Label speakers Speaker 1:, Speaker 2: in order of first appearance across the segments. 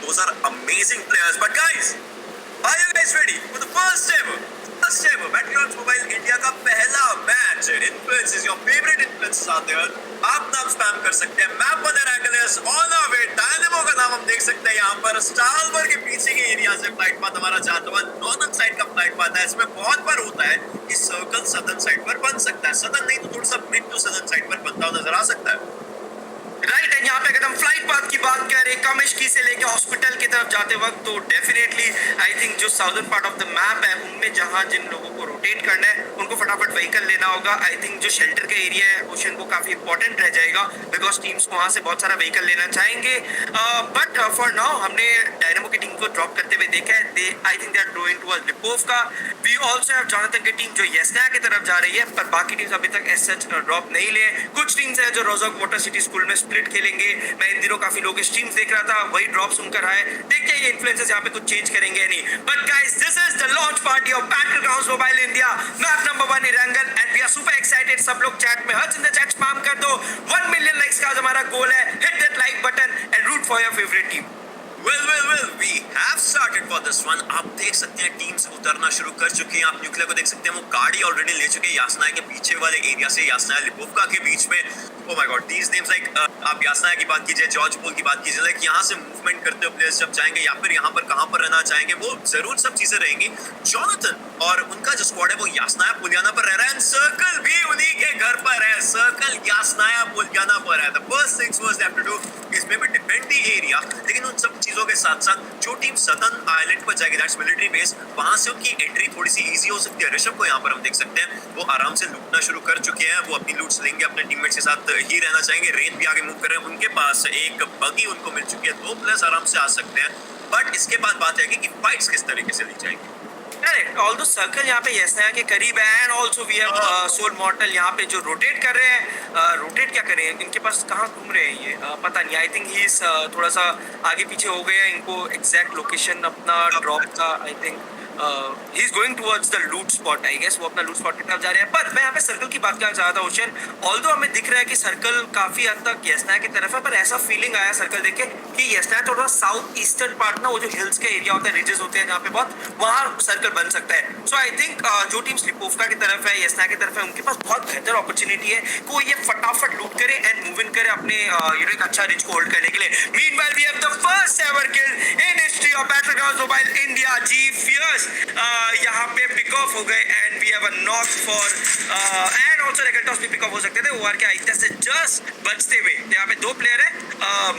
Speaker 1: those are amazing players. But guys, are you guys ready for the first ever Battlegrounds Mobile India का पहला match? Influences, your favorite influences आते हैं, आप नाम spam कर सकते हैं. मैप पर anglers on a way, dynamo का नाम हम देख सकते हैं यहाँ पर. स्टारबर्ग के पीछे के एरिया से फ्लाइट पाथ हमारा जाता हुआ नॉर्दर्न साइड का फ्लाइट पाथ है. इसमें बहुत बार होता है कि सर्कल सदर्न साइड पर बन सकता है. सदर्न नहीं तो थोड़ा सा मिड टू सदर्न साइड पर बनता हुआ नजर आ सकता है.
Speaker 2: राइट एंड यहाँ पे अगर हम फ्लाइट पाथ की बात करें कमिश्की से लेके हॉस्पिटल की तरफ जाते वक्त, तो डेफिनेटली आई थिंक जो southern part of the map है उनमें जहाँ जिन लोगों को रोटेट करना है उनको फटाफट व्हीकल लेना होगा. आई थिंक जो शेल्टर का एरिया है ओशन को काफी इंपॉर्टेंट रह जाएगा बिकॉज टीम्स वहाँ से बहुत सारा व्हीकल लेना चाहेंगे. बट फॉर नाउ हमने डायनामो की टीम को ड्रॉप करते हुए देखा है. They I think they are going towards Lipovka. We also have Jonathan की टीम जो येस्ना की तरफ जा रही है, पर बाकी टीम्स अभी तक एज सच ड्रॉप नहीं लिए. कुछ टीम्स है जो रोजॉक वाटर सिटी स्कूल में स्प्लिट खेलेंगे. मैं इन दिनों काफी लोग स्ट्रीम्स देख रहा था, वही ड्रॉप सुनकर आए. देखते हैं ये इन्फ्लुएंसर्स यहाँ पे कुछ चेंज करेंगे नहीं. But guys, this is the launch party of Battlegrounds Mobile India map number 1 Erangel and we are super excited. सब लोग चैट में hearts in the chat spam कर दो. 1 मिलियन लाइक्स का हमारा गोल है. Hit that like button and root for your favourite team.
Speaker 1: Well, we have started for this one. आप देख सकते हैं टीम्स उतरना शुरू कर चुकी हैं. आप न्यूक्लियर को देख सकते हैं, वो गाड़ी ऑलरेडी ले चुके हैं यासना के पीछे वाले एरिया से. यासना लिपोव्का के बीच में. Oh my God, these names like आप यासना की बात कीजिए, जॉर्ज पोल की बात कीजिए, लाइक यहाँ से मूवमेंट करते हुए प्लेयर्स जब जाएंगे या फिर यहाँ पर कहाँ पर रहना चाहेंगे, वो जरूर सब चीजें रहेंगी. जोनाथन और उनका जो स्क्वाड है वो यासनाया पुलियाना पर रह रहा है. सर्कल भी उन्हीं के घर पर है. सर्कल यासनाया पुलियाना पर है. The first things first they have to do is maybe defend the area. लेकिन उन सब चीजों के साथ साथ जो टीम सदर्न आइलैंड पर जाएगी, दैट्स मिलिट्री बेस, वहां से उनकी एंट्री थोड़ी सी इजी हो सकती है. ऋषभ को यहाँ पर हम देख सकते हैं, वो आराम से लूटना शुरू कर चुके हैं. वो अपनी लूट्स लेंगे, अपने टीममेट्स के साथ ही रहना चाहेंगे. रेन भी आगे मूव कर रहे हैं, उनके पास एक बगी उनको मिल चुकी है. 2 प्लेयर्स आराम से आ सकते हैं. बट इसके बाद बात है कि फाइट्स किस तरीके से ली जाएगी.
Speaker 2: करेक्ट, ऑल्दो सर्कल यहाँ पे येस्ना के करीब है and also we have Soul Mortal यहाँ पे जो रोटेट कर रहे हैं. रोटेट क्या कर रहे हैं, इनके पास कहाँ घूम रहे हैं ये पता नहीं. आई थिंक ही थोड़ा सा आगे पीछे हो गए हैं. इनको एग्जैक्ट लोकेशन अपना ड्रॉप का I think he is going towards the loot spot. I guess वो अपना लूट स्पॉट की तरफ जा रहे हैं. पर मैं यहाँ पे सर्कल की बात करना चाहता था ओशन. ऑल्दो हमें दिख रहा है कि सर्कल काफी हद तक येस्ना की तरफ है, पर ऐसा फीलिंग आया सर्कल देख के कि येस्ना थोड़ा साउथ ईस्टर्न पार्ट ना, वो जो हिल्स का एरिया होता है, रिजेस होते हैं जहाँ पे बहुत, वहाँ सर्कल बन सकता है. सो आई थिंक जो टीम स्लिपोव्का की तरफ है, येस्ना की तरफ है, उनके पास बहुत बेहतर अपॉर्चुनिटी है कि वो ये फटाफट लूट करे एंड मूव इन करे अपने एक अच्छा रिच को होल्ड करने के लिए. Meanwhile we have the first ever kill in history of Battlegrounds Mobile India. जी फियर्स यहाँ पे पिक ऑफ हो गए and we have a knock for and also Regaltos भी पिक ऑफ हो सकते थे. ओआर के आदित्य से जस्ट बचते हुए. यहाँ पे 2 प्लेयर है,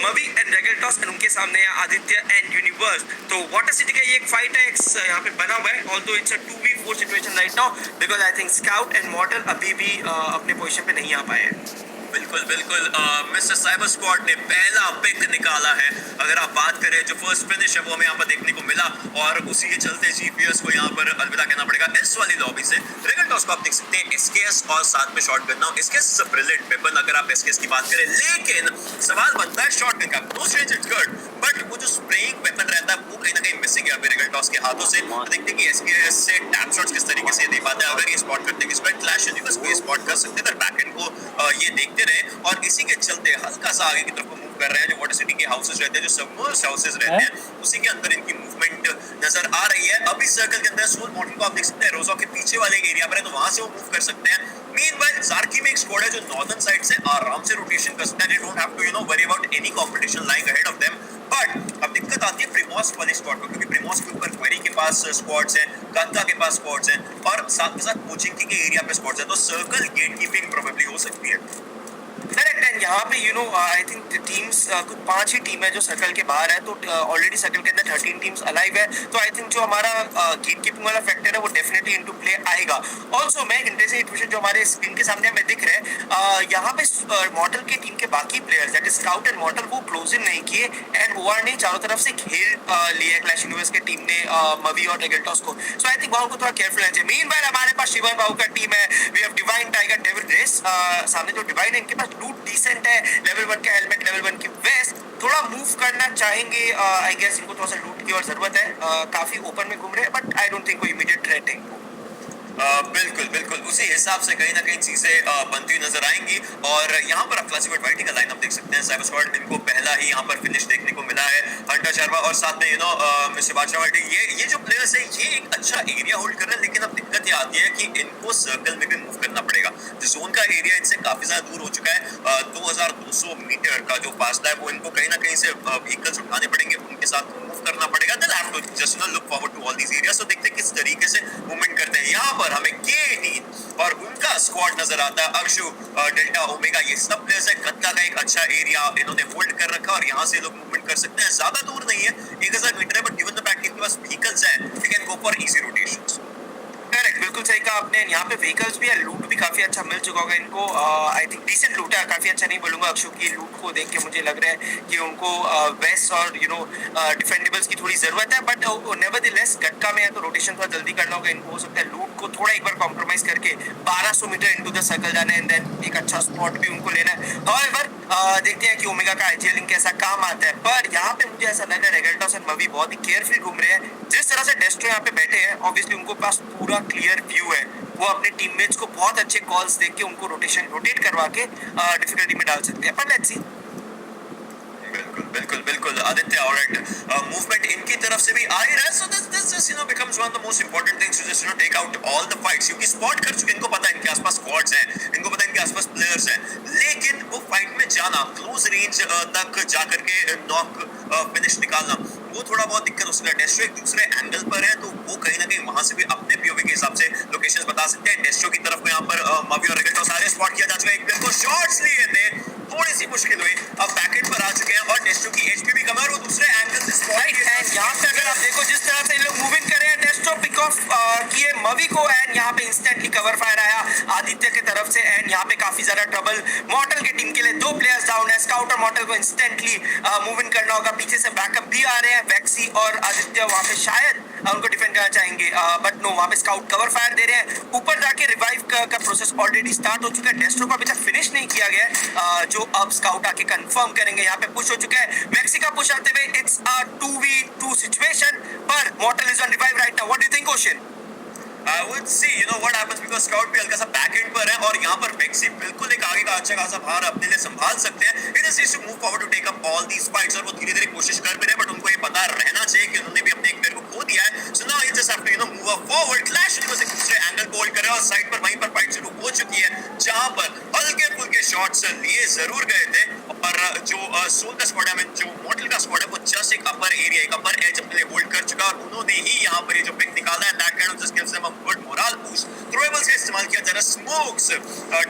Speaker 2: मवी एंड रेगल्टॉस, एंड उनके सामने है आदित्य एंड यूनिवर्स. तो वाटर सिटी का ये एक फाइट है यहाँ पे बना हुआ है. Although it's a 2v4 situation right now because I think scout and मॉर्टल अभी भी अपने पोजीशन पे नहीं आ पाए हैं.
Speaker 1: बिल्कुल मिस्टर साइबर स्क्वाड ने पहला पिक निकाला है. अगर आप बात करें जो फर्स्ट फिनिश है वो हमें यहाँ पर देखने को मिला और उसी के चलते जीपीएस को यहाँ पर अलविदा कहना पड़ेगा इस वाली लॉबी से. रेगल्टॉस को आप देख सकते हैं एसकेएस और साथ में shotgun. Now SKS is a brilliant weapon अगर आप एसकेएस की बात करें, लेकिन सवाल बनता है शॉटगन का. Close range it's good, but वो जो स्प्रेइंग वेपन रहता है वो कहीं ना कहीं मिसिंग है अभी रेगल्टॉस के हाथों से. देखते हैं कि एसकेएस से टैप शॉट्स किस तरीके से दे पाते हैं. अगर ये स्पॉट करते हैं कि क्लैश यूनिवर्स को ये स्पॉट कर सकते हैं, बैकएंड को ये देखते रहे और इसी के चलते हल्का सा आगे की तरफ को मूव कर रहे हैं. जो वाटर सिटी के हाउसेस रहते हैं, जो सबमर्ज्ड हाउसेस रहते हैं, उसी के अंदर इनकी मूवमेंट नजर आ रही है. अभी सर्कल के अंदर सोल मॉडल को आप देख सकते हैं रोजो के पीछे वाले एरिया पर है, तो वहां से वो मूव कर सकते हैं. मीनवाइल जार्की में एक स्क्वाड है जो नॉर्दर्न साइड से आराम से रोटेशन कर सकता है. They don't have to worry about any competition lying ahead of them. But अब दिक्कत आती है प्रिमोस वाले स्क्वाड को, क्योंकि प्रिमोस के ऊपर क्वेरी के पास स्क्वाड्स हैं, गंगा के पास स्क्वाड्स हैं और साथ के साथ कोचिंग के एरिया पे स्क्वाड्स हैं. तो सर्कल गेट कीपिंग प्रोबेबली हो सकती है.
Speaker 2: करेक्ट एंड यहाँ पे आई थिंक टीम्स कुछ 5 ही टीम है जो सर्कल के बाहर है. तो ऑलरेडी सर्कल के अंदर 13 टीम्स अलाइव है. तो आई थिंक जो हमारा गेट कीपिंग वाला फैक्टर है वो डेफिनेटली इनटू प्ले आएगा. ऑल्सो मैं इंटरेस्टिंग इन्फॉर्मेशन जो हमारे स्क्रीन के सामने हमें दिख रहे हैं, यहाँ पे मॉडल की टीम के बाकी players that is scout and model वो क्लोज इन नहीं किए एंड ओआर ने चारों तरफ से घेर लिया क्लैश यूनिवर्स के टीम ने मवी और रेगल्टॉस को. सो आई थिंक वहाँ को थोड़ा केयरफुल रहना चाहिए. मीनवाइल हमारे पास शिवन बाबू का टीम है. We have Divine Tiger Devil Race. सामने जो डिवाइन है इनके पास लूट डिसेंट है, लेवल 1 का हेलमेट, लेवल 1 की वेस्ट. थोड़ा मूव करना चाहेंगे. आई गेस इनको थोड़ा सा लूट की और जरूरत है. काफी ओपन में घूम रहे हैं बट आई डोंट थिंक कोई इमीडिएट थ्रेट है.
Speaker 1: बिल्कुल, बिल्कुल। उसी हिसाब से कहीं न कहीं चीज़ें बनती हुई नज़र आएँगी और यहाँ पर आप क्लासिफाइड वैरायटी का लाइनअप देख सकते हैं। साइबर स्क्वाड इनको पहला ही यहाँ पर फिनिश देखने को मिला है। हंटर शर्मा और साथ में मिस्टर बादशाह वाइटी ये जो प्लेयर्स हैं ये एक अच्छा एरिया होल्ड कर रहे हैं, लेकिन अब दिक्कत ये आती है कि इनको सर्कल में भी मूव करना पड़ेगा। जो ज़ोन का एरिया इनसे काफ़ी ज़्यादा दूर हो चुका है। 2200 मीटर का जो फासला है वो इनको कहीं न कहीं से व्हीकल्स उठाने पड़ेंगे, उनके साथ मूव करना पड़ेगा। Then have to just look forward to all these areas. तो देखते हैं किस तरीके से मूवमेंट करते हैं। यहाँ पर हमें K18 और उनका स्क्वाड नजर आता है। अक्षु, डेल्टा, ओमेगा, ये सब प्लेयर्स है। गत्ता का एक अच्छा एरिया इन्होंने होल्ड कर रखा और यहाँ से लोग मूवमेंट कर सकते हैं। ज्यादा दूर नहीं है, 1000 मीटर है, बट गिवन द फैक्ट कि इनके पास व्हीकल्स हैं, they can go for easy rotations.
Speaker 2: Correct, बिल्कुल सही कहा आपने। यहाँ पे व्हीकल्स भी है, लूट भी काफी अच्छा मिल चुका होगा इनको। आई थिंक डिसेंट लूट है, काफी अच्छा नहीं बोलूंगा। अक्षु की लूट को देख के मुझे लग रहा है कि उनको वेस्ट और डिफेंडेबल्स की थोड़ी जरूरत है, बट नेवरदलेस गटका में है तो रोटेशन थोड़ा जल्दी करना होगा इनको। हो सकता है लूट को थोड़ा एक बार कॉम्प्रोमाइज करके 1200 मीटर इनटू द सर्कल जाना है एंड देन एक अच्छा स्पॉट भी उनको लेना है। हाउएवर देखते हैं कि ओमेगा का आईजीएलिंग कैसा काम आता है, पर यहाँ पे मुझे ऐसा लग रहा है रेगल्टॉस एंड मवी बहुत ही केयरफुल घूम रहे हैं। जिस तरह से डेस्ट्रो यहाँ पे बैठे हैं, ऑब्वियसली उनको पास पूरा क्लियर व्यू है। वो अपने टीममेट्स को बहुत अच्छे कॉल्स देके उनको रोटेट करवा के डिफिकल्टी में डाल सकते हैं, पर लेट्स सी।
Speaker 1: बिल्कुल, बिल्कुल, बिल्कुल आदित्य। ऑलराइट, मूवमेंट इनकी तरफ से भी आ ही रहा है। So this just becomes one of the most important things to just take out all the fights, क्योंकि स्पॉट कर चुके, इनको पता है इनके आसपास स्क्वाड्स हैं, इनको पता है इनके आसपास प्लेयर्स हैं, लेकिन वो फाइट में जाना, क्लोज रेंज तक जाकर के नॉक फिनिश निकालना, वो थोड़ा बहुत दिक्कत हो सकता है। डेस्ट्रो एक दूसरे एंगल पर है, तो वो कहीं ना कहीं वहां से भी अपने पीओवी के हिसाब से लोकेशंस बता सकते हैं। डेस्ट्रो की तरफ को यहाँ पर मवी और रेगल्टॉस सारे स्पॉट किया जा चुका है। एक प्लेयर को शॉट्स लिए थे, थोड़ी सी मुश्किल हुई। अब बैकएंड पर आ चुके हैं और डेस्ट्रो की एचपी भी कम है और वो दूसरे एंगल से स्पॉट
Speaker 2: एंड यहाँ पे अगर आप देखो जिस तरह से इन लोग मूविंग कर रहे हैं, डेस्ट्रो पिक ऑफ किए मवी को एंड यहाँ पे इंस्टेंटली कवर फायर आया आदित्य की तरफ से एंड यहाँ पे काफी ज्यादा ट्रबल मॉर्टल की टीम के लिए। 2 प्लेयर्स डाउन है, स्काउट और मॉर्टल को इंस्टेंटली मूविंग करना होगा। पीछे से बैकअप भी आ रहे हैं, वैक्सी और आदित्य वहाँ पे शायद उनको डिफेंड करना चाहेंगे, बट नो, वहाँ पे स्काउट कवर फायर दे रहे हैं। ऊपर जाके रिवाइव का प्रोसेस ऑलरेडी स्टार्ट हो चुका है। डेस्ट्रो को अभी तक फिनिश नहीं किया गया है, जो अब स्काउट आके कंफर्म करेंगे। यहाँ पे पुश हो चुका है, वैक्सी का पुश आते हुए इट्स अ 2v2 सिचुएशन, पर मॉर्टल is on revive right now. What do you think ocean?
Speaker 1: I would see, what happens because scout भी हल्का सा बैक एंड पर है और यहाँ पर वेक्सी बिल्कुल एक आगे का अच्छा खासा भार अपने लिए संभाल सकते हैं। It is easy to move forward to take up all these fights और वो धीरे-धीरे कोशिश कर भी रहे हैं, बट उनको ये पता रहना चाहिए कि उन्होंने भी अपने एक पैर को खो दिया है। So now you just have to move forward. Clash universe एक दूसरे एंगल को होल्ड कर रहे हैं और साइड पर वहीं पर फाइट शुरू हो चुकी है, जहाँ पर हल्के-फुल्के शॉट्स लिए जरूर गए थे और जो सोल का स्क्वाड है, जो मॉडल का स्क्वाड है, वो जस्ट एक अपर एरिया, एक अपर एज अपने लिए होल्ड कर चुका और उन्होंने ही यहाँ पर ये जो पिक निकाला है, that kind of just gives them a good moral boost. Throwables का इस्तेमाल किया जा रहा है, स्मोक्स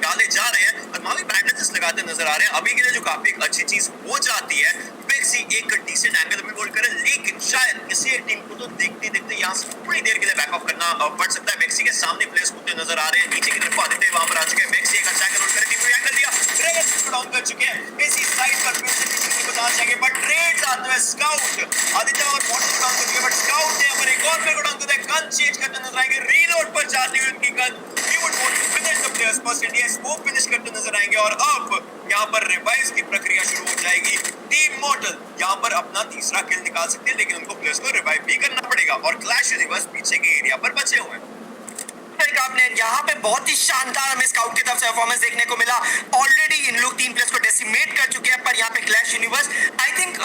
Speaker 1: डाले जा रहे हैं और मावी बैंडेजेस लगाते नजर आ रहे हैं। अभी के लिए जो काफी एक अच्छी चीज हो जाती है, वेक्सी एक डिसेंट एंगल में होल्ड करे, लेकिन शायद किसी एक टीम को तो देखते देखते यहाँ से थोड़ी देर के लिए बैक ऑफ करना पड़ सकता है। वेक्सी के सामने प्लेयर्स कूदते नजर आ रहे हैं, नीचे की तरफ आदित्य वहां पर आ चुके हैं। वेक्सी एक अच्छा एंगल होल्ड करे, टीम को एंगल दिया, रेड्स को डाउन कर चुके हैं। इसी साइड पर फिर से किसी को बता जाएंगे, बट रेड्स आते हैं स्काउट, आदित्य और मॉडल को डाउन कर दिया, बट स्काउट ने यहाँ पर एक और प्लेयर को डाउन कर दिया। गन चेंज करते नजर आएंगे, रीलोड पर जाती हुई उनकी gun, he would want to finish the players first, India smoke finish करते नजर आएंगे और अब यहाँ पर रिवाइव की प्रक्रिया शुरू हो जाएगी। टीम मॉडल यहाँ पर अपना तीसरा किल निकाल सकते हैं, लेकिन उनको प्लेयर्स को रिवाइव भी करना पड़ेगा और क्लैश यूनिवर्स पीछे के एरिया पर बचे हुए हैं।
Speaker 2: आपने यहाँ पे बहुत ही शानदार हमें स्काउट की तरफ से परफॉर्मेंस देखने को मिला। ऑलरेडी इन लोग 3 प्लेयर्स को डेसिमेट कर चुके हैं, पर यहाँ पे क्लैश यूनिवर्स आई थिंक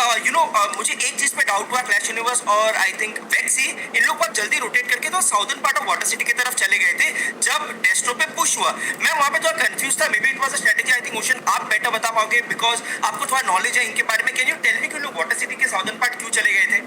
Speaker 2: मुझे एक चीज पे डाउट हुआ, क्लैश यूनिवर्स और आई थिंक वेक्सी इन लोग बहुत जल्दी रोटेट करके तो southern part of water city की तरफ चले गए थे जब डेस्ट्रो पे पुश हुआ। मैं वहाँ पे थोड़ा कंफ्यूज था, may be it was a strategy. I think ocean आप बेटर बता पाओगे बिकॉज आपको थोड़ा नॉलेज है इनके बारे में। कैन यू टेल मी कि लोग वाटर सिटी के साउदर्न पार्ट क्यों चले गए थे?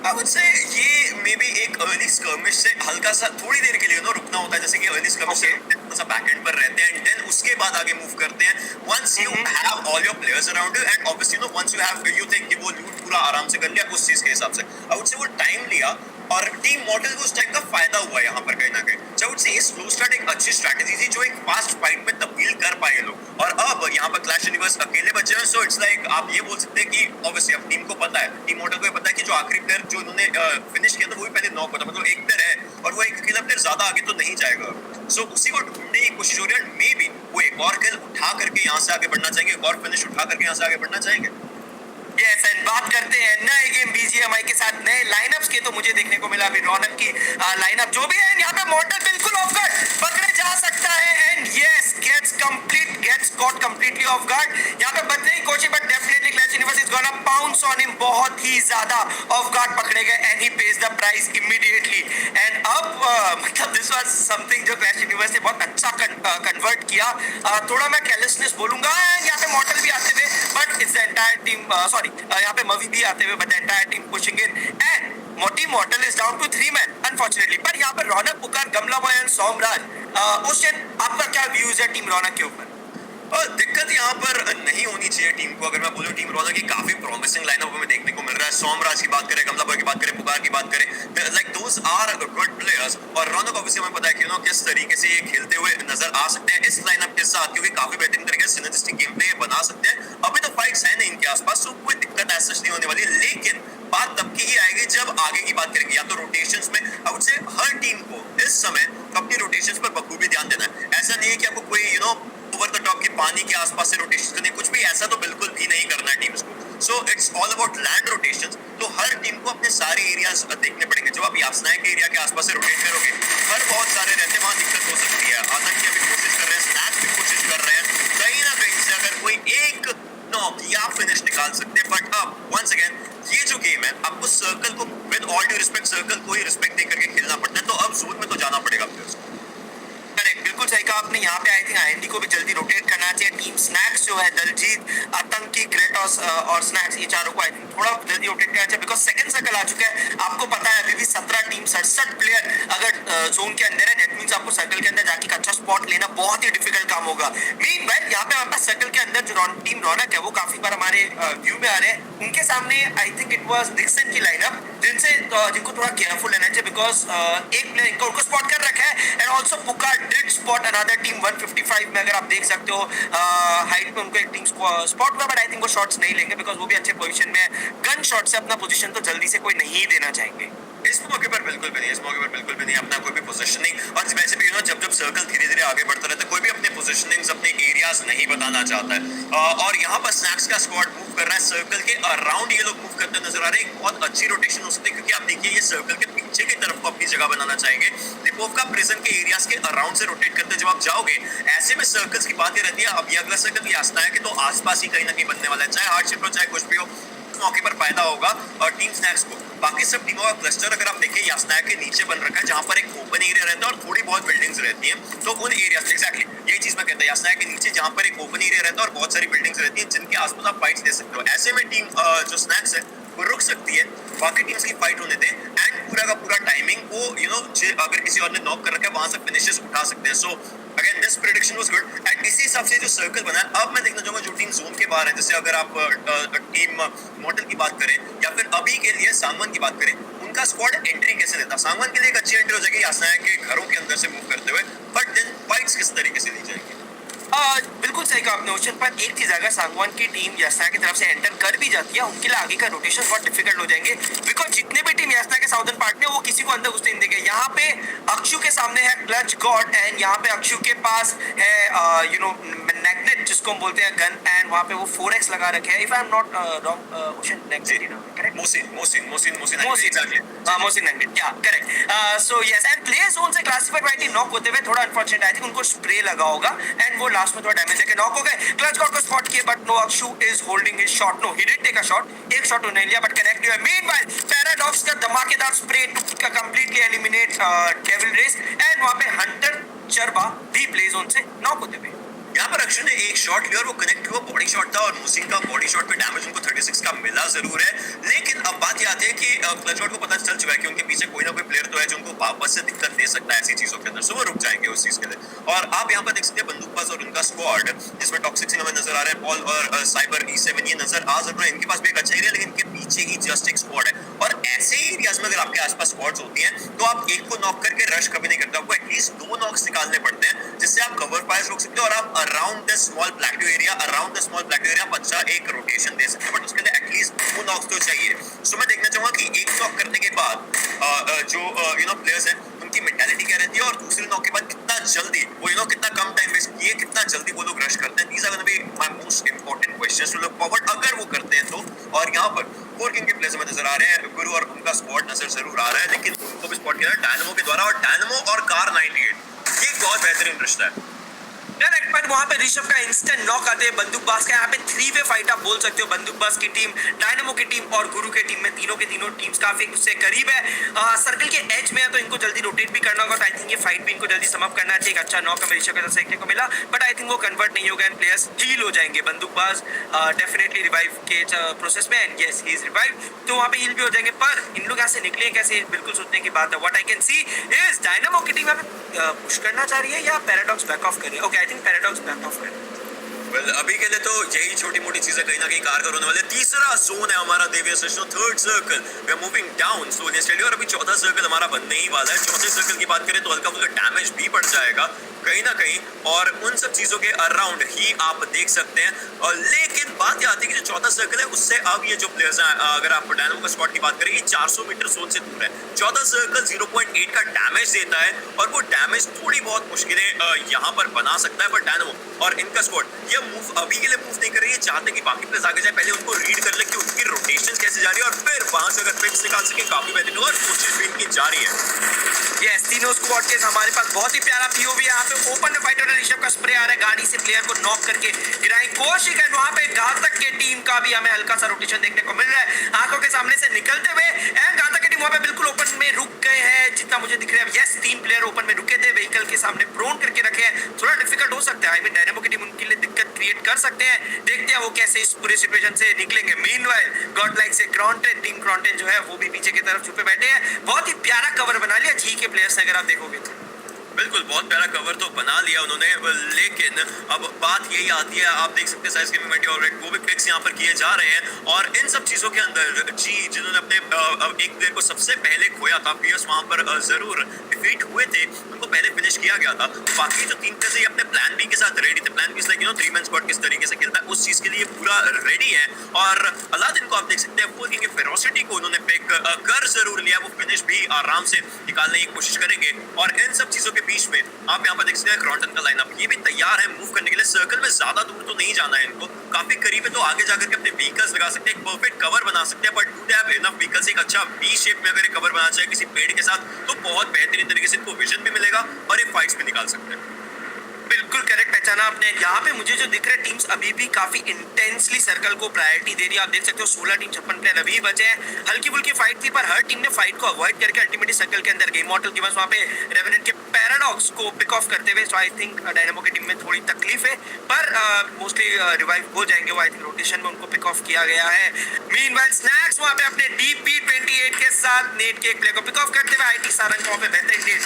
Speaker 1: I would say ये मे बी एक अर्ली स्कर्मिश से हल्का सा थोड़ी देर के लिए रुकना होता है, जैसे कि अर्ली स्कर्मिश से थोड़ा सा बैक एंड पर रहते हैं एंड देन उसके बाद आगे मूव करते हैं। Once you have all your players around you and obviously once you have you think कि वो लूट पूरा आराम से कर लिया उस चीज के हिसाब से, आई वुड से वो टाइम लिया और टीम मॉडल को उस टाइम का फायदा हुआ यहाँ पर कहीं ना कहीं। So I would say ये स्लो स्टार्ट एक अच्छी स्ट्रैटेजी थी जो एक फास्ट फाइट में तब्दील कर पाए लोग, और अब यहाँ पर क्लैश यूनिवर्स अकेले बचे हैं। सो इट्स लाइक आप ये बोल सकते हैं कि ऑब्वियसली अब टीम को पता है, टीम मॉडल को ये पता है कि जो आखिरी प्लेयर जो उन्होंने फिनिश किया था वो भी पहले नॉक होता, मतलब एक प्लेयर है और वो एक अकेला प्लेयर ज्यादा आगे तो नहीं जाएगा। सो उसी को ढूंढने की कोशिश हो रही है, मे बी वो एक और किल उठा करके यहाँ से आगे बढ़ना चाहेंगे, एक और फिनिश उठा करके यहाँ से आगे बढ़ना चाहेंगे।
Speaker 2: यस, एंड बात करते हैं नए गेम बीजीएमआई के साथ नए लाइनअप्स के, तो मुझे देखने को मिला अभी रौनक की लाइनअप जो भी है यहाँ पे मॉडल बिल्कुल ऑफ टीम बहुत ही ज्यादा ऑफ गार्ड पकड़े गए and he page the price immediately. And अब मतलब दिस वाज समथिंग जो क्लैश यूनिवर्स ने बहुत अच्छा कन्वर्ट किया। थोड़ा मैं केयरलेसनेस बोलूंगा, यहाँ पे मॉडल भी आते हुए but it's the entire team, sorry यहाँ पे मवी भी आते हुए but the entire team pushing in and मोटी model is down to 3 man unfortunately. पर यहाँ पर रौनक पुकार, गमला बॉय एंड सोमराज। ओशन, आपका क्या व्यूज है टीम रौनक के ऊपर?
Speaker 1: और दिक्कत यहाँ पर नहीं होनी चाहिए टीम को। अगर मैं बोलूँ टीम रौनक की काफी प्रॉमिसिंग लाइनअप हमें देखने को मिल रहा है। सोमराज की बात करें, गमला बॉय की बात करें, पुकार की बात करें, like those are good players. और रौनक ऑब्वियसली हमें पता है कि किस तरीके से ये खेलते हुए नजर आ सकते हैं इस लाइनअप के साथ, क्योंकि काफी बेहतरीन तरीके से सिनर्जिस्टिक गेम प्ले बना सकते हैं। अभी तो फाइट्स है नहीं इनके आसपास, तो कोई दिक्कत ऐसा नहीं होने वाली। लेकिन बात तब की ही आएगी जब आगे की बात करेंगे, या तो रोटेशंस में। I would say her team को इस समय अपनी रोटेशंस पर बखूबी ध्यान देना है। ऐसा नहीं है कि आपको कोई ओवर द टॉप के पानी के आसपास से रोटेशन करने, कुछ भी ऐसा तो बिल्कुल भी नहीं करना है टीम्स को। So it's all about land rotations. तो हर टीम को अपने सारे एरियाज देखने पड़ेंगे। जब आप यासनाय के एरिया के आसपास से रोटेट करोगे, पर बहुत सारे रहते हैं, वहां दिक्कत हो सकती है। आतंकी अभी कोशिश कर रहे हैं, स्नैक्स भी कोशिश कर रहे हैं, कहीं ना कहीं से अगर कोई एक नॉक या फिनिश निकाल सकते हैं। बट अब वंस अगेन ये जो गेम है, आपको सर्कल को with all due respect circle को ही रिस्पेक्ट दे करके खेलना पड़ता है। तो अब जोन में तो जाना पड़ेगा प्लेयर्स को।
Speaker 2: करेक्ट, बिल्कुल सही कहा आपने। यहाँ पे आई थिंक आईएनडी को भी जल्दी रोटेट करना चाहिए। टीम स्नैक्स जो है, दलजीत, आतंकी, क्रेटोस और स्नैक्स, ये चारों को आई थिंक थोड़ा जल्दी रोटेट करना चाहिए बिकॉज सेकंड सर्कल आ चुका है। आपको पता है अभी भी 17 टीम 67 प्लेयर अगर जोन के अंदर है, दैट मींस आपको सर्कल के अंदर जाके अच्छा स्पॉट लेना बहुत ही डिफिकल्ट काम होगा। मीनवाइल यहाँ पे हमारे पास सर्कल के अंदर जो टीम रौनक है वो काफी बार हमारे व्यू में आ रहे हैं। उनके सामने I think it was Dixon की लाइनअप, जिनको थोड़ा केयरफुल रहना चाहिए बिकॉज एक प्लेयर इनको उनको स्पॉट कर रखा है एंड ऑल्सो पुकार डिड स्पॉट अनदर टीम 155 में। अगर आप देख सकते हो हाइट पे उनको एक टीम स्पॉट हुआ, बट आई थिंक वो शॉट्स नहीं लेंगे बिकॉज वो भी अच्छे पोजीशन में है। गन शॉट से अपना पोजीशन तो जल्दी से कोई नहीं देना चाहेंगे।
Speaker 1: इस मौके पर बिल्कुल भी नहीं, इस मौके पर बिल्कुल भी नहीं अपना कोई भी पोजीशनिंग। और वैसे भी जब जब सर्कल धीरे धीरे आगे बढ़ता रहता है, कोई भी अपने पोजीशनिंग्स, अपने एरियाज नहीं बताना चाहता है। और यहाँ पर स्नैक्स का स्क्वाड मूव कर रहा है सर्कल के अराउंड, ये लोग मूव करते नजर आ रहे हैं। एक बहुत अच्छी रोटेशन हो सकती है, क्योंकि आप देखिए ये सर्कल के पीछे की तरफ को अपनी जगह बनाना चाहेंगे। लिपोव का प्रिजन के एरियाज के अराउंड से रोटेट करते जब आप जाओगे, ऐसे में सर्कल्स की बात ही रहती है। अब ये अगला सर्कल भी आसना है कि तो आसपास ही कहीं ना कहीं बनने वाला है, चाहे हार्डशिप हो चाहे कुछ भी हो, मौके पर फायदा होगा और टीम स्नैक्स को। बाकी सब टीमों का क्लस्टर अगर आप देखें, यासनाया के नीचे बन रखा है, जहां पर एक ओपन एरिया रहता है और थोड़ी बहुत बिल्डिंग्स रहती हैं। तो उन एरिया एग्जैक्टली यही चीज मैं कहता हूं, यासनाया के नीचे जहां पर एक ओपन एरिया रहता है और बहुत सारी बिल्डिंग्स रहती हैं जिनके आसपास आप फाइट्स दे सकते हो। ऐसे में टीम जो स्नैक्स है वो रुक सकती है, बाकी टीम्स की फाइट होने दें एंड पूरा का पूरा टाइमिंग को अगर किसी और ने नॉक कर रखा है वहां से फिनिशेस उठा सकते हैं। So again this prediction was good and इसी हिसाब से जो सर्कल बना है। अब मैं देखना चाहूंगा जो टीम जोन के बाहर है, जैसे अगर आप टीम मॉडल की बात करें या फिर अभी के लिए सांगवान की बात करें, उनका स्क्वाड एंट्री कैसे लेता। सांगवान के लिए एक अच्छी एंट्री हो जाएगी यासनाया के घरों के अंदर से मूव करते हुए, बट देन फाइट्स किस तरीके से ली जाएगी।
Speaker 2: बिल्कुल सही कहा आपने ओशन। पर एक चीज, अगर सांगवान की टीम यासना की तरफ से एंटर कर भी जाती है, उनके लिए आगे का रोटेशन बहुत डिफिकल्ट हो जाएंगे बिकॉज जितने भी टीम यासना के साउदर्न पार्ट में वो किसी को अंदर घुसने नहीं देंगे। यहाँ पे अक्षु के सामने है क्लच गॉड एंड यहाँ पे अक्षु के पास है मैग्नेट जिसको हम बोलते हैं गन, एंड वहाँ पे वो 4x लगा रखे हैं। If I am not wrong Ocean, correct, Mohsin Magnet, या correct. So yes, and player zone से क्लासिफाइड वाइटी नॉक होते हुए थोड़ा अनफॉर्चुनेट, आई थिंक उनको स्प्रे लगा होगा एंड वो लास्ट में थोड़ा डैमेज देके नॉक हो गए। क्लच गॉड को स्पॉट किया but no, Akshu is holding his shot. No, he did take a shot, एक शॉट उन्हें लिया बट कनेक्ट नहीं हुआ। मीनवाइल पैराडॉक्स का धमाकेदार spray to completely eliminate Devil Race and वहां पे हंटर चरबा भी प्ले जोन से नॉक होते हुए।
Speaker 1: यहाँ पर अक्षर ने एक शॉट लिया और वो कनेक्ट हुआ, बॉडी शॉट था और मोहसिन का बॉडी शॉट पे डैमेज उनको 36 का मिला जरूर है। लेकिन अब बात ये आती है कि क्लच गॉड को पता चल चुका है कि उनके पीछे कोई ना कोई प्लेयर तो है जो उनको वापस से दिक्कत दे सकता है ऐसी चीजों के अंदर, सो वो रुक जाएंगे उस चीज के लिए। और आप यहाँ पर देख सकते हैं बंदूकबाज और उनका स्क्वाड, जिसमें टॉक्सिक सिंह हमें नजर आ रहे हैं, पॉल और साइबर E7 ये नजर आ जरूर है। इनके पास भी एक अच्छा एरिया, लेकिन इनके पीछे ही जस्ट एक स्क्वाड है। और ऐसे एरियाज में अगर आपके आसपास स्क्वाड्स होती हैं तो आप एक को नॉक करके रश कभी नहीं करते, आपको एटलीस्ट 2 नॉक्स निकालने पड़ते हैं जिससे आप कवर फायर रोक सकते हो और आप around the small plateau area अच्छा एक रोटेशन दे सकते हैं, बट उसके लिए एटलीस्ट 2 नॉक्स तो चाहिए। सो मैं देखना चाहूंगा कि एक नॉक करने के बाद जो प्लेयर्स हैं उनकी मेंटालिटी क्या रहती है और दूसरे नॉक के बाद कितना जल्दी वो कितना कम टाइम वेस्ट किए, कितना जल्दी वो लोग रश करते हैं। These are gonna be my most important questions to look forward अगर वो करते हैं तो। और यहाँ पर 4 किंग के प्लेयर्स हमें नजर आ रहे हैं, गुरु और उनका स्क्वाड नजर जरूर आ रहा है, लेकिन उनको भी स्पॉट किया डायनामो के द्वारा। और डायनामो और कार 98 ये बहुत बेहतरीन रिश्ता है।
Speaker 2: करेक्ट, पर वहां पे ऋषभ का इंस्टेंट नॉक आते हैं बंदूकबाज का। यहाँ पे 3 वे फाइट आप बोल सकते हो, बंदूकबाज की टीम, डायनामो की टीम और गुरु की टीम में, तीनों के तीनों टीम्स काफी उससे करीब है, सर्कल के एज में है, तो इनको जल्दी रोटेट भी करना होगा। तो आई थिंक ये फाइट भी इनको जल्दी समाप्त करना चाहिए। एक अच्छा नॉक हमें ऋषभ के तरफ से देखने को मिला, बट आई थिंक वो कन्वर्ट नहीं होगा एंड प्लेयर्स हील हो जाएंगे। बंदूकबाज डेफिनेटली रिवाइव के प्रोसेस में, and yes he is revive, तो वहां पे हील भी हो जाएंगे। पर इन लोग यहाँ से निकले कैसे, बिल्कुल सोचने की बात है। What I can see is dynamo की टीम यहाँ पे पुश करना चाह रही है या पैराडॉक्स बैक ऑफ कर रही है। Okay, I think paradox back of कर रही है।
Speaker 1: वेल अभी के लिए तो यही छोटी मोटी चीजें कहीं ना कहीं कारगर होने वाले। तीसरा जोन है हमारा देविया सृष्टि, third circle we are moving down slowly steadily, और अभी चौथा सर्कल हमारा बनने ही वाला है। चौथे सर्कल की बात करें तो हल्का फुल्का डैमेज भी बढ़ जाएगा कहीं ना कहीं, और उन सब चीजों के अराउंड ही आप देख सकते हैं। और लेकिन बात यह आती है कि जो चौथा सर्कल है उससे अब ये जो प्लेयर्स हैं, अगर आप डायनामो का स्क्वाड की बात करें, ये 400 मीटर जोन से दूर है। चौथा सर्कल 0.8 का डैमेज देता है, और वो डैमेज थोड़ी बहुत मुश्किलें यहाँ पर बना सकता है। पर डायनामो और इनका स्क्वाड ये मूव अभी के लिए मूव नहीं कर रही है, चाहते कि बाकी प्लेयर्स आगे जाए, पहले उनको रीड कर ले कि उनकी रोटेशन कैसे जा रही है, और फिर वहां से अगर पिक्स निकाल सके काफी बेहतरीन होगा। कोशिश भी इनकी जारी है।
Speaker 2: यस, तीनों स्क्वाड के हमारे पास बहुत ही प्यारा पीओवी है। यहाँ पे ओपन में फाइटर ऋषभ का स्प्रे आ रहा है, गाड़ी से प्लेयर को नॉक करके गिराई कोशिश है। वहां पे घातक के टीम का भी हमें हल्का सा रोटेशन देखने को मिल रहा है आंखों के सामने से निकलते हुए, एंड घातक की टीम वहां पे बिल्कुल ओपन में रुक गए हैं जितना मुझे दिख रहा है। यस, 3 प्लेयर ओपन में रुके थे, व्हीकल के सामने प्रोन करके रखे हैं। थोड़ा डिफिकल्ट हो सकता है, आई मीन डायनामो की टीम उनके लिए दिक्कत क्रिएट कर सकते हैं। देखते हैं वो कैसे इस पूरी सिचुएशन से निकलेंगे। मीनवाइल गॉड लाइक से क्रॉन्टेन, टीम क्रॉन्टेन जो है वो भी पीछे की तरफ छुपे बैठे हैं। बहुत ही प्यारा कवर बना लिया जी के प्लेयर्स ने, अगर आप देखोगे तो।
Speaker 1: बिल्कुल बहुत प्यारा कवर तो बना लिया उन्होंने, लेकिन अब बात यही आती है, आप देख सकते हैं साइज गेमिंग में ऑलरेडी वो भी पिक्स यहाँ पर किए जा रहे हैं। और इन सब चीजों के अंदर जी जिन्होंने अपने एक प्लेयर को सबसे पहले खोया था, पीएस वहां पर जरूर डिफीट हुए थे, उनको पहले फिनिश किया गया था। बाकी जो 3 प्लेयर्स अपने प्लान बी के साथ रेडी थे। Plan be like 3 man squad किस तरीके से खेलता है उस चीज के लिए पूरा रेडी है। और अलादीन को आप देख सकते हैं, फुल फेरोसिटी को उन्होंने पिक कर जरूर लिया, वो फिनिश भी आराम से निकालने की कोशिश करेंगे। और इन सब चीजों के बीच में आप यहाँ पर देख सकते हैं क्रॉन्टन का लाइनअप, ये भी तैयार है मूव करने के लिए। सर्कल में ज्यादा दूर तो नहीं जाना है इनको, काफी करीब है, तो आगे जाकर के अपने व्हीकल्स लगा सकते हैं, एक परफेक्ट कवर बना सकते हैं। But do they have enough vehicles, एक अच्छा बी शेप में अगर एक कवर बनाना चाहिए किसी पेड़ के साथ, तो बहुत बेहतरीन तरीके से इनको विजन भी मिलेगा और ये फाइट्स भी निकाल सकते हैं।
Speaker 2: बिल्कुल करेक्ट पहचाना आपने। यहाँ पे मुझे जो दिख रहा है, टीम्स अभी भी काफी इंटेंसली सर्कल को प्रायोरिटी दे रही है। आप देख सकते हो 16 टीम 56 प्लेयर अभी बचे हैं। हल्की फुल्की फाइट थी, पर हर टीम ने फाइट को अवॉइड करके अल्टीमेटली सर्कल के अंदर गई। मॉर्टल के पास वहाँ पे रेवेनेंट के पैराडॉक्स को पिक ऑफ करते हुए, सो आई थिंक डायनामो की टीम में थोड़ी तकलीफ है, पर मोस्टली रिवाइव हो जाएंगे वो। आई थिंक रोटेशन में उनको पिक ऑफ किया गया है। मीनवाइल स्नैक्स वहाँ पे अपने DP28 के साथ नेट के एक प्लेयर को पिक ऑफ करते हुए, आईटी सारंग को बेहतरीन नेट,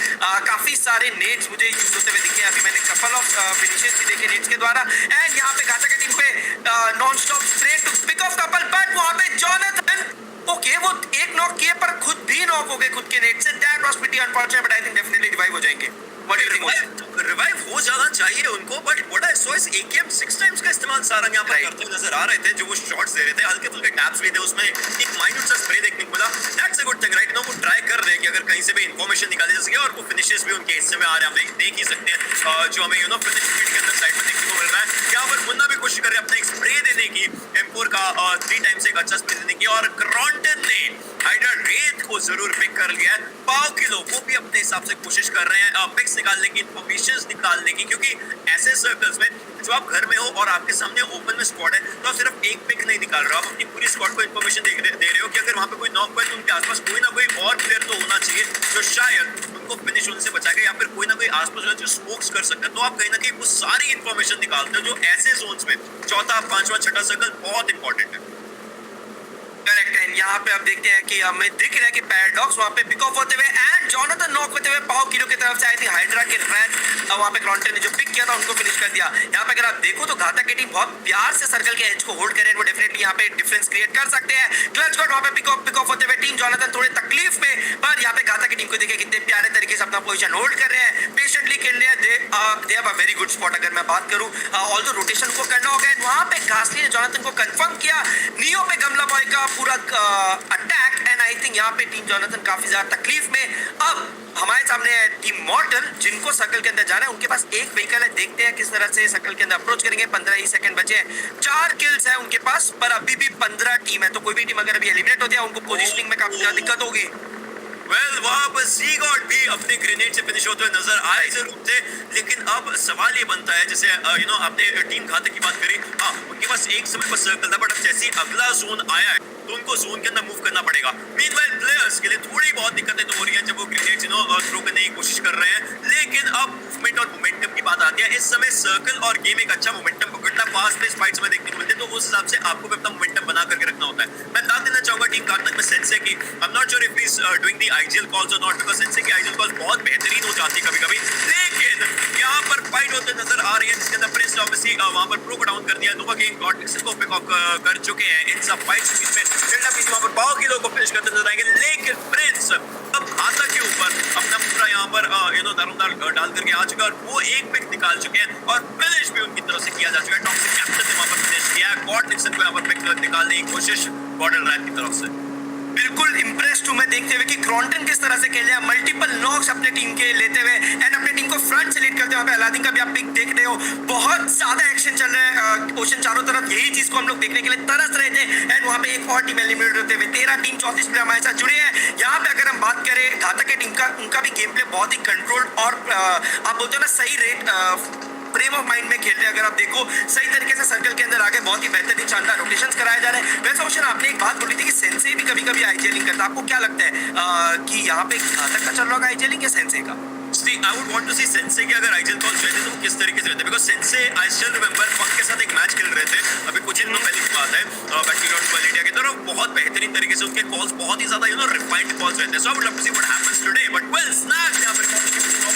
Speaker 2: काफी सारे नेट्स मुझे यूज होते हुए दिखे। अभी मैंने कपल ऑफ फिनिशेस भी देखे नेट्स के द्वारा, एंड यहाँ पे घातक की टीम पे non stop spray to pick off couple, but वहाँ पे जॉनथन ओके वो एक नॉक किए पर खुद भी नॉक हो गए खुद के नेट से। That was pretty unfortunate, but I think definitely revive हो जाएंगे। What do you think?
Speaker 1: Revive हो जाना चाहिए उनको, but what I saw is AKM 6 times का इस्तेमाल सारंग यहाँ पर करते हुए नजर आ रहे थे। जो वो शॉट्स दे रहे थे, हल्के फुल्के टैप्स भी थे, उसमें एक माइन्यूट सा स्प्रे देखने को मिला। That's a good thing right now. वो ट्राई कर रहे हैं कि अगर कहीं से भी इंफॉर्मेशन निकाली जा सके, और वो फिनिशेस भी उनके हिस्से में आ रहे हैं, हम देख ही सकते हैं। जो हमें फिनिश फील्ड के अंदर साइड में देखने को मिल रहा है, यहाँ पर मुन्ना भी कोशिश कर रहे हैं अपना एक स्प्रे देने की, M4 का 3 टाइम्स एक अच्छा स्प्रे देने की, और क्रॉन्टन ने हाइड्रा रेत को जरूर पिक कर लिया है। पाव किलो वो भी अपने हिसाब से कोशिश कर रहे हैं पिक्स निकालने की, इन्फॉर्मेशन निकालने की, क्योंकि ऐसे सर्कल्स में जो आप घर में हो और आपके सामने ओपन में स्क्वाड है, तो आप सिर्फ एक पिक नहीं निकाल रहे हो, आप अपनी पूरी स्क्वाड को इन्फॉर्मेशन दे रहे हो कि अगर वहां पे कोई नॉक हुआ है तो उनके आसपास कोई ना कोई और प्लेयर तो होना चाहिए जो शायद उनको फिनिश होने से बचाएगा, या फिर कोई ना कोई आसपास होना जो स्मोक्स कर सकता है। तो आप कहीं ना कहीं वो सारी इन्फॉर्मेशन निकालते हो, जो ऐसे जोन्स में चौथा, पांचवा, छठा सर्कल बहुत इंपॉर्टेंट है।
Speaker 2: करेक्ट है। यहाँ पे आप देखते हैं कि हमें दिख रहा है कि पैराडॉक्स वहाँ पे पिक ऑफ होते हुए, एंड जॉनथन नॉक होते हुए पाव किलो की तरफ से आई थी हाइड्रा के रैन, वहाँ पे क्रॉन्टन ने जो पिक किया था उनको फिनिश कर दिया। यहाँ पे अगर आप देखो तो घातक की टीम बहुत प्यार से सर्कल के एज को होल्ड करें, वो डेफिनेटली यहाँ पे डिफरेंस क्रिएट कर सकते हैं। क्लच गॉड वहाँ पे पिक ऑफ होते हुए, टीम जॉनथन थोड़े तकलीफ में, पर यहाँ पे घातक की टीम को देखिए कितने प्यारे तरीके से अपना पोजीशन होल्ड कर रहे हैं, पेशेंटली खेल रहे हैं। They have a very good spot. अगर मैं बात करूँ ऑल्सो रोटेशन को करना होगा, वहाँ पे घासली ने जॉनथन को कंफर्म किया। नियो पे गमला बॉय का पूरा अटैक, एंड आई थिंक यहाँ पे टीम जॉनथन काफी ज्यादा तकलीफ में। अब हमारे सामने है टीम मॉर्टल, जिनको सर्कल के अंदर जाना है। उनके पास एक व्हीकल है, देखते हैं किस तरह से सर्कल के अंदर अप्रोच करेंगे। 15 ही सेकंड बचे हैं, 4 किल्स है उनके पास, पर अभी भी 15 टीम है, तो कोई भी टीम अगर अभी एलिमिनेट होती है उनको पोजीशनिंग में काफी ज्यादा दिक्कत होगी।
Speaker 1: वेल वहां पर सी गॉड भी अपने ग्रेनेड से फिनिश होते हुए नजर आए जरूर थे, लेकिन अब सवाल ये बनता है, जैसे आपने टीम घातक की बात करी, हाँ उनके पास एक समय पर सर्कल था, बट अब जैसे ही अगला जोन आया है तो उनको जोन के अंदर मूव करना पड़ेगा। मीनवाइल प्लेयर्स के लिए थोड़ी बहुत दिक्कतें तो हो रही हैं जब वो ग्रेनेड्स थ्रो करने की कोशिश कर रहे हैं, लेकिन अब मूवमेंट और मोमेंटम की बात आती है। इस समय सर्कल और गेम एक अच्छा मोमेंटम पकड़ता है, फास्ट पेस फाइट्स में देखने को मिलते हैं, तो उस हिसाब से आपको भी अपना मोमेंटम बना करके रखना होता है। मैं दाद देना चाहूंगा टीम घातक में सेंसे की, आई am not sure if he is doing the IGL calls और नॉट, बिकॉज़ सेंसे की आईजीएल कॉल्स बहुत बेहतरीन हो जाती है कभी-कभी, लेकिन यहाँ पर फाइट होते नजर आ रही है जिसके अंदर प्रिंस ऑब्वियसली वहां पर प्रो को डाउन कर दिया, नोवा गेम गॉड निक्सन को पिक ऑफ कर चुके हैं इन सब फाइट्स के बीच में। डेल्टा पीस वहां पर पाव किलो को फिनिश करते नजर आएंगे, लेकिन प्रिंस अब घातक के ऊपर अपना पूरा यहाँ पर दारोमदार डाल करके आ चुका है और वो एक पिक निकाल चुके हैं और फिनिश भी उनकी तरफ से किया जा चुका है। टॉक्सिक कैप्टन ने वहां पर फिनिश किया है, गॉड निक्सन को यहाँ पर पिक निकालने की कोशिश बॉर्डर रैप की तरफ से।
Speaker 2: बिल्कुल इम्प्रेस्ड हूं मैं देखते हुए कि क्रॉन्टन किस तरह से खेल रहे हैं, मल्टीपल नॉक्स अपने टीम के लेते हुए एंड अपने टीम को फ्रंट से लीड करते हुए। अलादीन का भी आप पिक देख रहे हो, बहुत ज्यादा एक्शन चल रहा है ओशन चारों तरफ, यही चीज को हम लोग देखने के लिए तरस रहे थे एंड वहां पे एक और टीम एलिमिनेट होते हुए 13 टीम 34 प्लेयर हमारे साथ जुड़े हैं। यहाँ पे अगर हम बात करें घातक की टीम का, उनका भी गेम प्ले बहुत ही कंट्रोल्ड और आप बोलते हो ना सही रेट फ्रेम ऑफ माइंड में खेल रहे हैं। अगर आप देखो सही तरीके से सर्कल के अंदर आके बहुत ही बेहतरीन शानदार रोटेशंस कराए जा रहे हैं। वैसे ऑप्शन आपने एक बात बोली थी कि सेंसे भी कभी-कभी आईजेलिंग करता है, आपको क्या लगता है कि यहाँ पे घातक का चल रहा होगा आईजेलिंग या सेंसे का?
Speaker 1: See, I would want to see Sensei के अगर आईजीएल कॉल्स रहते तो वो किस तरीके से रहते, बिकॉज सेंसे आई स्टिल रिमेंबर पंक के साथ एक मैच खेल रहे थे अभी कुछ दिनों पहले की बात है बैटलग्राउंड वर्ल्ड इंडिया के दौरान, बहुत बेहतरीन तरीके से उनके कॉल्स बहुत ही ज्यादा रिफाइंड कॉल्स रहते हैं। So I would love to see what happens today, but well Snax यहां पर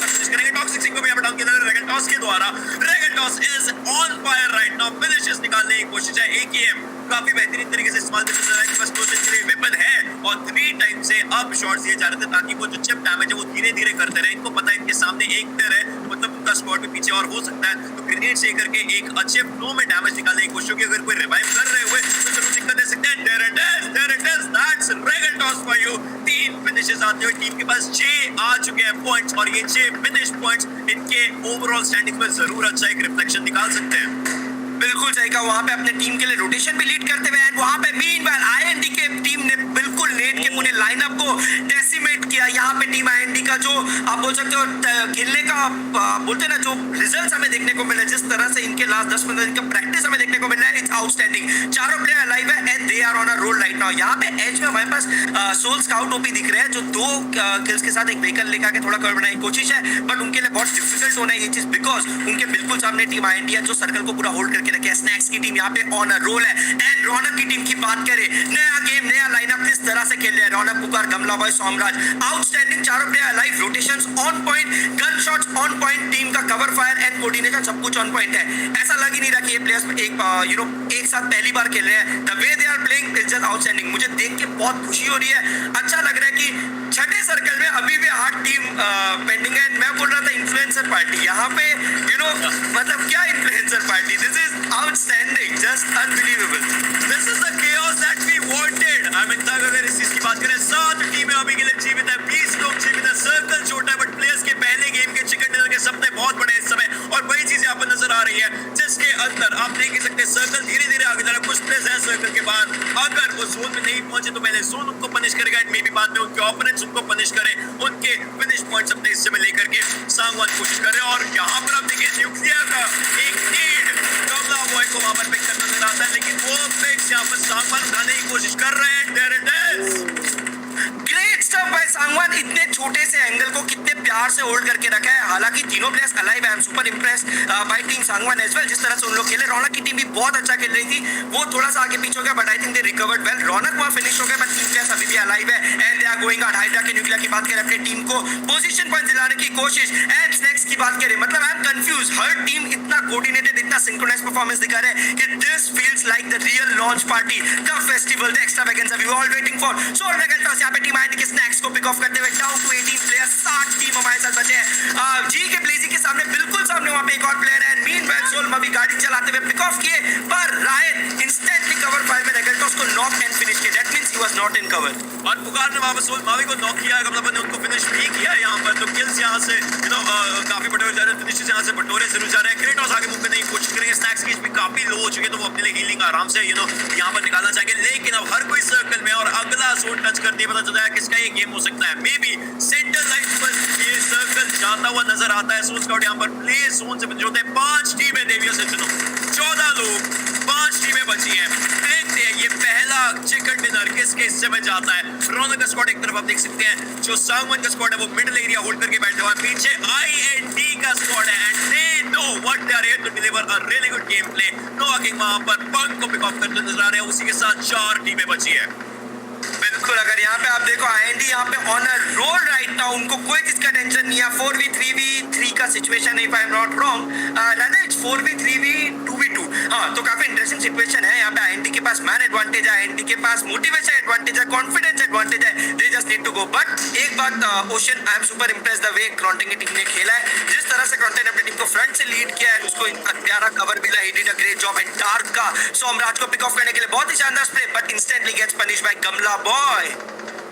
Speaker 1: फिनिश करेंगे टॉक्सिक सिंह को भी यहां पर डाउन किया ड्रैगन टॉस के द्वारा। Dragon toss is on fire right now, finishes निकालने की कोशिश है, एकेएम काफी बेहतरीन तरीके से इस्तेमाल करते नजर आए, बस क्लोज के लिए वेपन है और 3 टाइम से अब शॉट्स दिए जा रहे थे ताकि वो जो चिप डैमेज है वो धीरे-धीरे करते रहे। इनको पता है इनके सामने एक प्लेयर है, मतलब उनका स्क्वाड भी पीछे और हो सकता है, तो ग्रेनेड से करके एक अच्छे फ्लो में डैमेज निकालने की कोशिश की। अगर कोई रिवाइव कर रहे हुए तो जरूर दिक्कत दे सकते हैं। There it is that's dragon toss for you. 3 finishes आते हुए टीम के पास 6 आ चुके हैं पॉइंट्स और ये 6 फिनिश पॉइंट्स इनके ओवरऑल स्टैंडिंग में जरूर अच्छा एक रिफ्लेक्शन निकाल सकते हैं।
Speaker 2: बिल्कुल सही कहा, वहां पे अपने टीम के लिए रोटेशन भी लीड करते हुए वहां पे मीनवाइल आईएनडी के टीम ने बिल्कुल नेट के पूरे लाइनअप को डेसिमेट किया। यहाँ पे टीम आईएनडी का जो आप बोल सकते हो खेलने का बोलते हैं ना जो रिजल्ट्स हमें देखने को मिले, जिस तरह से इनके लास्ट 10-15 दिन का प्रैक्टिस हमें देखने को मिल रहा है, इट्स आउटस्टैंडिंग। चारों प्लेयर अलाइव है and they are on a roll right now. यहाँ पे एज में हमारे पास सोल स्काउट ओपी दिख रहे हैं जो 2 किल्स के साथ एक व्हीकल लेकर के थोड़ा कवर बनाने की कोशिश है, बट उनके लिए बहुत डिफिकल्ट होना है ये चीज, बिकॉज उनके बिल्कुल सामने टीम आईएनडी है जो सर्कल को पूरा होल्ड करके रखे है। स्नैक्स की टीम यहाँ पे ऑन अ रोल है एंड रौनक की टीम की बात करें, नया गेम नया लाइनअप किस तरह से खेल रहे हैं रौनक, पुकार, गमला बॉय, सोमराज, आउटस्टैंडिंग। चारों player live, rotations on point, gun shots on point, team का कवर फायर एंड कोऑर्डिनेशन सब कुछ ऑन पॉइंट है। ऐसा लग ही नहीं रहा कि ये प्लेयर्स एक साथ पहली बार खेल रहे हैं। The way they are playing is just outstanding. मुझे देख के बहुत खुशी हो रही है, अच्छा लग रहा है कि छठे सर्कल में अभी भी 8 टीम पेंडिंग है। मैं बोल रहा था इन्फ्लुएंसर पार्टी, यहाँ पे मतलब क्या influencer party, this is outstanding, just unbelievable.
Speaker 1: This is the chaos that we wanted। I mean तक अगर इस चीज की बात करें 7 टीमें अभी के लिए जीवित है, 20 लोग जीवित है, सर्कल छोटा है बट प्लेयर्स के पहले गेम के चिकन डिनर के सपने बहुत बड़े इस समय और वही चीज यहाँ पर नजर आ रही है जिसके अंदर आप देख ही सकते हैं सर्कल धीरे धीरे आगे जा रहा है। कुछ प्लेयर्स हैं सर्कल के बाहर, अगर वो जोन में नहीं पहुंचे तो पहले जोन उनको पनिश करेगा एंड मे बी बाद में उनके ओपोनेंट्स उनको पनिश करें, उनके फिनिश पॉइंट्स अपने हिस्से में लेकर के सांगवान कोशिश कर रहे हैं। और यहाँ पर आप देखिए न्यूक्लियर का एक नीड कमला बॉय को वहां पर पिक करना नजर आता है, लेकिन वो पिक्स यहाँ पर सांगवान उठाने की कोशिश कर रहे हैं। There it is
Speaker 2: great stuff by Sangwan, इतने छोटे से एंगल को कितने प्यार से होल्ड करके रखा है। हालांकि तीनों players alive, I am super impressed by team Sangwan as well, जिस तरह से उन लोग खेले। रौनक की टीम भी बहुत अच्छा खेल रही थी, वो थोड़ा सा आगे पीछे हो गया but I think they recovered well. Raunak वहां फिनिश हो गया बट टीम प्लेयर्स अभी भी अलाइव है and they are going out. Hydra के न्यूक्लियर की बात करें, अपनी टीम को पोजीशन पॉइंट दिलाने की कोशिश एंड स्नैक्स की बात करें, मतलब आई एम कंफ्यूज, हर टीम इतना कोऑर्डिनेटेड, इतना सिंक्रोनाइज्ड परफॉर्मेंस दिखा रहे हैं कि this feels like the real launch party, the festival, the extravaganza we all waiting for. So Dragon टॉस यहाँ पे टीम आईएनडी के स्नैक्स को पिक ऑफ करते हुए डाउन टू 18 प्लेयर्स, 7 टीम हमारे साथ बचे हैं। जी के ब्लेजी के सामने बिल्कुल सामने वहां पे एक और प्लेयर है। मीनवाइल सोल अभी गाड़ी चलाते हुए पिक ऑफ किए पर रायन इंस्टेंटली कवर फायर में ड्रैगन टॉस को नॉक एंड फिनिश किया। That means he was not in cover.
Speaker 1: और पुकार ने वापस सोल मावी को नॉक किया है, कमलापन ने उनको फिनिश भी किया है यहाँ पर। तो किल्स यहाँ से काफी बटोरे जा रहे हैं, फिनिशेस यहाँ से बटोरे जरूर जा रहे हैं। क्रेटोस आगे मूव करने की कोशिश करेंगे, स्नैक्स की भी काफी लो हो चुके हैं, तो वो अपने लिए हीलिंग आराम से यहाँ पर निकालना चाहेंगे। लेकिन अब हर कोई सर्कल में, और अगला जोन टच करते ही पता चलता है किसका ये गेम हो सकता है। मे बी सेंटर लाइन पर ये सर्कल जाता हुआ नजर आता है। सोल स्काउट यहाँ पर प्ले जोन से जो होते हैं 5 टीमें देवियों से चुनो, 14 लोग, 5 टीमें बची हैं। देखते हैं ये पहला चिकन डिनर किसके हिस्से में जाता है। रोनो का स्क्वाड एक तरफ आप देख सकते हैं, जो सांगवन का स्क्वाड है वो मिडिल एरिया होल्ड करके बैठे हुआ है। पीछे IND का स्क्वाड है and they know what they are here to deliver a really good game play. Nova King वहां पर पंक को पिक ऑफ करते नजर आ रहे हैं, उसी के साथ 4 टीमें बची है।
Speaker 2: बिल्कुल, अगर यहाँ पे आप देखो IND यहाँ पे on a roll right now, उनको कोई चीज का टेंशन नहीं है। 4v3v3 का सिचुएशन है, if I am not wrong, rather it's 4v3v2v2। हाँ, तो काफी इंटरेस्टिंग सिचुएशन है यहाँ पे। IND के पास मैन एडवांटेज है, IND के पास मोटिवेशन एडवांटेज है, कॉन्फिडेंस एडवांटेज है, they just need to go. But एक बात Ocean, I am super impressed the way क्रॉन्टिंग की टीम ने खेला है, जिस तरह से क्रॉन्टिंग ने अपनी टीम को फ्रंट से लीड किया है, उसको प्यारा कवर मिला, he did a great job. And dark का सोमराज को पिक ऑफ करने के लिए बहुत ही शानदार spray, but instantly gets punished by Gamla Boy.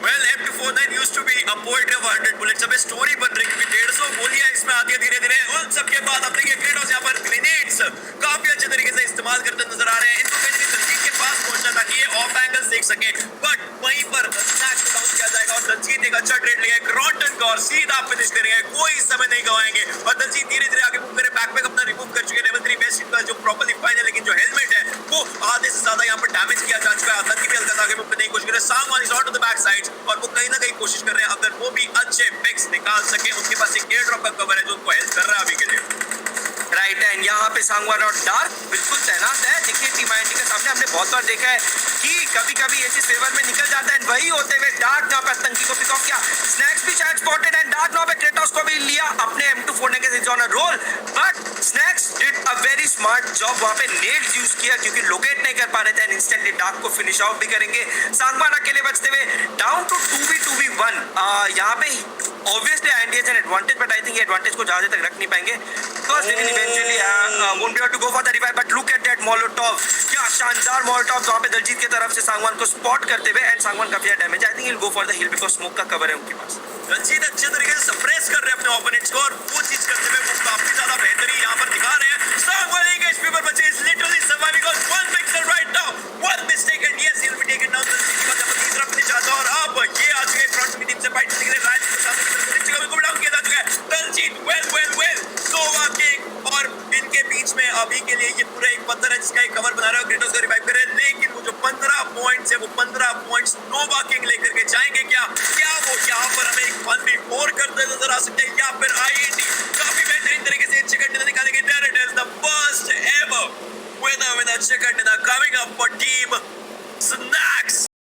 Speaker 1: Well, M249 used to be a poetry of 100 bullets। अब स्टोरी बन रही है, 150 गोलियां इसमें आती है धीरे धीरे। उन सबके बाद अब देखिए क्रेटोस यहाँ पर ग्रेनेड्स काफी अच्छे तरीके से इस्तेमाल करते नजर आ रहे हैं। इनको कहीं दलजीत के पास पहुंचना ताकि ये ऑफ एंगल देख सके, बट वहीं पर स्नैक्स को डाउन किया जाएगा और दलजीत एक अच्छा ट्रेड लेगा क्रॉन्टन का और सीधा फिनिश करेंगे। कोई समय नहीं गवाएंगे और दलजीत धीरे धीरे आगे मूव करे। बैकपैक अपना रिमूव कर चुके हैं, लेवल 3 बेस्ट का जो प्रॉपर्ली फाइन है, लेकिन जो हेलमेट है वो आधे से ज्यादा यहाँ पर डैमेज किया जा चुका है। आतंकी भी हल्का सा आगे मूव करने की कोशिश कर रहे हैं। Sangwan is on to the back side और वो कहीं ना कहीं कोशिश कर रहे हैं अगर वो भी अच्छे पिक्स निकाल सके। उनके पास एक एयर ड्रॉप का कवर है जो उनको हेल्प कर रहा है अभी के लिए।
Speaker 2: राइट एंड यहाँ पे सांगवान और डार्क बिल्कुल तैनात है। देखिए टीम IND के सामने हमने बहुत बार देखा है कि कभी कभी ऐसी फेवर में निकल जाता है, वही होते हुए डार्क यहाँ पे आतंकी को पिक ऑफ किया। स्नैक्स भी शायद स्पॉटेड एंड डार्क यहाँ पे क्रेटोस को भी लिया अपने M249 के साथ on a roll, but Snax did a very smart job, वहाँ पे नेड्स यूज किया क्योंकि लोकेट नहीं कर पा रहे थे एंड इंस्टेंटली डार्क को फिनिश ऑफ भी करेंगे। सांगवान अकेले बचते हुए डाउन टू 2v2v1। यहाँ पे obviously IND has an advantage, but I think ये advantage को ज्यादा तक रख नहीं पाएंगे because they will eventually won't be able to go for the revive। But look at that Molotov, क्या शानदार Molotov वहाँ पे दलजीत की तरफ से सांगवान को स्पॉट करते हुए एंड सांगवान काफी damage. I think he'll go for the hill because smoke का कवर है उनके पास।
Speaker 1: दलजीत अच्छे तरीके से सप्रेस कर रहे हैं अपने ओपोनेंट्स को और वो चीज करते हुए वो काफी ज्यादा बेहतरी यहाँ पर दिखा रहे हैं। सांगवान एक HP पर बचे, is literally surviving on 1 pixel right now, one mistake and yes he'll be taken down। Daljit के बाद अपनी तरफ नहीं चाहता और अब ये आ चुके फ्रंट की टीम से फाइट करने के लिए राज को सामने की तरफ से को डाउन किया जा चुका है। दलजीत वेल नोवा किंग और इनके बीच में अभी के लिए ये पूरा एक पत्थर है जिसका एक कवर बना रहा है। क्रेटोस को रिवाइव कर रहे हैं, लेकिन वो जो 15 पॉइंट्स है वो 15 पॉइंट्स नोवा किंग लेकर के जाएंगे क्या वो यहाँ पर हमें एक 1v4 करते नजर आ सकते हैं या फिर IND काफी बेहतरीन तरीके से चिकन डिनर निकालेंगे। There it is the first ever winner chicken dinner coming up for team snacks.